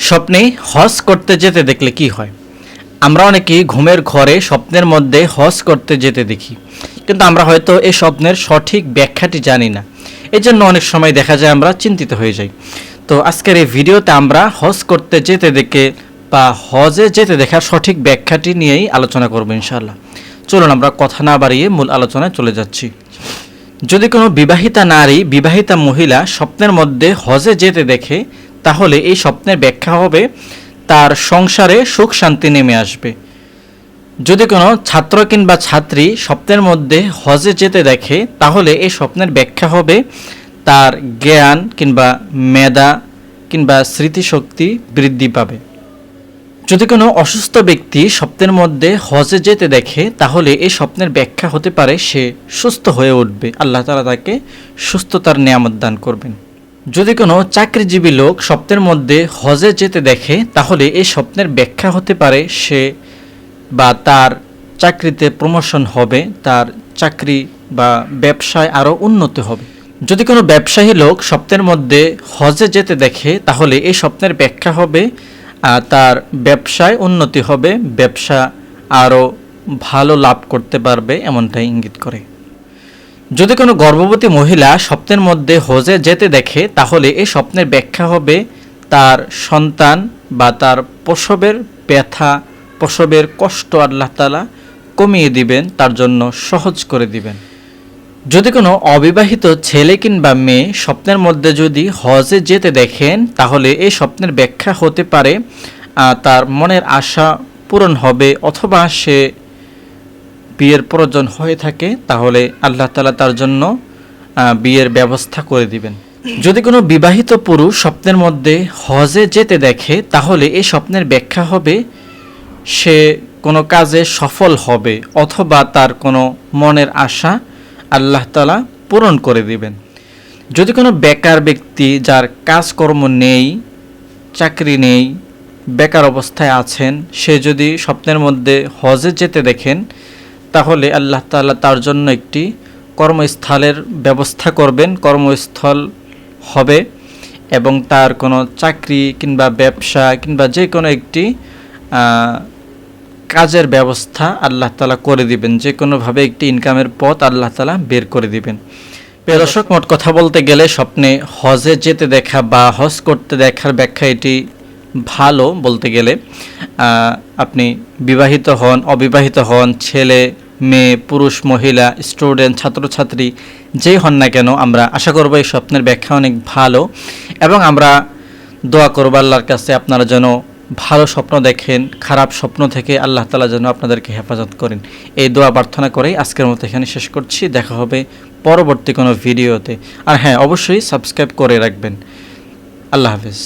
স্বপ্নে হজ করতে যেতে দেখলে কি হয়? আমরা অনেকেই ঘুমের ঘরে স্বপ্নের মধ্যে হজ করতে যেতে দেখি, কিন্তু আমরা হয়তো এই স্বপ্নের সঠিক ব্যাখ্যাটি জানি না। এই জন্য অনেক সময় দেখা যায় আমরা চিন্তিত হয়ে যাই। তো আজকের এই ভিডিওতে আমরা হজ করতে যেতে দেখে বা হজে যেতে দেখার সঠিক ব্যাখ্যাটি নিয়েই আলোচনা করব ইনশাআল্লাহ। চলুন আমরা কথা না বাড়িয়ে মূল আলোচনায় চলে যাচ্ছি। যদি কোনো বিবাহিতা নারী, বিবাহিতা মহিলা স্বপ্নের মধ্যে হজে যেতে দেখে, তাহলে এই স্বপ্নের ব্যাখ্যা হবে তার সংসারে সুখ শান্তি নেমে আসবে। যদি কোনো ছাত্র কিংবা ছাত্রী স্বপ্নের মধ্যে হজে যেতে দেখে, তাহলে এই স্বপ্নের ব্যাখ্যা হবে তার জ্ঞান কিংবা মেধা কিংবা স্মৃতিশক্তি বৃদ্ধি পাবে। যদি কোনো অসুস্থ ব্যক্তি স্বপ্নের মধ্যে হজে যেতে দেখে, তাহলে এই স্বপ্নের ব্যাখ্যা হতে পারে সে সুস্থ হয়ে উঠবে, আল্লাহ তাআলা তাকে সুস্থতার নেয়ামত দান করবেন। যদি কোনো চাকরিজীবী লোক স্বপ্নের মধ্যে হজে যেতে দেখে, তাহলে এই স্বপ্নের ব্যাখ্যা হতে পারে সে বা তার চাকরিতে প্রমোশন হবে, তার চাকরি বা ব্যবসায় আরও উন্নতি হবে। যদি কোনো ব্যবসায়ী লোক স্বপ্নের মধ্যে হজে যেতে দেখে, তাহলে এই স্বপ্নের ব্যাখ্যা হবে তার ব্যবসায় উন্নতি হবে, ব্যবসা আরও ভালো লাভ করতে পারবে, এমনটাই ইঙ্গিত করে। যদি কোনো গর্ভবতী মহিলা স্বপ্নের মধ্যে হজে যেতে দেখে, তাহলে এই স্বপ্নের ব্যাখ্যা হবে তার সন্তান বা তার প্রসবের ব্যথা, প্রসবের কষ্ট আল্লাহ তাআলা কমিয়ে দিবেন, তার জন্য সহজ করে দিবেন। যদি কোনো অবিবাহিত ছেলে কিংবা মেয়ে স্বপ্নের মধ্যে যদি হজে যেতে দেখেন, তাহলে এই স্বপ্নের ব্যাখ্যা হতে পারে তার মনের আশা পূরণ হবে, অথবা সে বিয়ের প্রয়োজন হয়ে থাকে, তাহলে আল্লাহ তাআলা তার জন্য বিয়ের ব্যবস্থা করে দিবেন। যদি কোনো বিবাহিত পুরুষ স্বপ্নের মধ্যে হজে যেতে দেখে, তাহলে এই স্বপ্নের ব্যাখ্যা হবে সে কোনো কাজে সফল হবে, অথবা তার কোনো মনের আশা আল্লাহ তাআলা পূরণ করে দিবেন। যদি কোনো বেকার ব্যক্তি যার কাজকর্ম নেই, চাকরি নেই, বেকার অবস্থায় আছেন, সে যদি স্বপ্নের মধ্যে হজে যেতে দেখেন, তাহলে আল্লাহ তাআলা তার জন্য একটি কর্মস্থলের ব্যবস্থা করবেন, কর্মস্থল হবে, এবং তার কোনো চাকরি কিংবা ব্যবসা কিংবা যে কোনো একটি কাজের ব্যবস্থা আল্লাহ তাআলা করে দিবেন, যে কোনোভাবে একটি ইনকামের পথ আল্লাহ তাআলা বের করে দিবেন। প্রিয় দর্শক, মোট কথা বলতে গেলে স্বপ্নে হজে যেতে দেখা বা হজ করতে দেখার ব্যাখ্যা এটি ভালো বলতে গেলে। আপনি বিবাহিত হন, অবিবাহিত হন, ছেলে মেয়ে, পুরুষ মহিলা, স্টুডেন্ট, ছাত্রছাত্রী যেই হন না কেন, আমরা আশা করব এই স্বপ্নের ব্যাখ্যা অনেক ভালো, এবং আমরা দোয়া করব আল্লাহর কাছে আপনারা যেন ভালো স্বপ্ন দেখেন, খারাপ স্বপ্ন থেকে আল্লাহ তাআলা যেন আপনাদেরকে হেফাজত করেন। এই দোয়া প্রার্থনা করেই আজকের মতো এখানে শেষ করছি। দেখা হবে পরবর্তী কোনো ভিডিওতে। আর হ্যাঁ, অবশ্যই সাবস্ক্রাইব করে রাখবেন। আল্লাহ হাফেজ।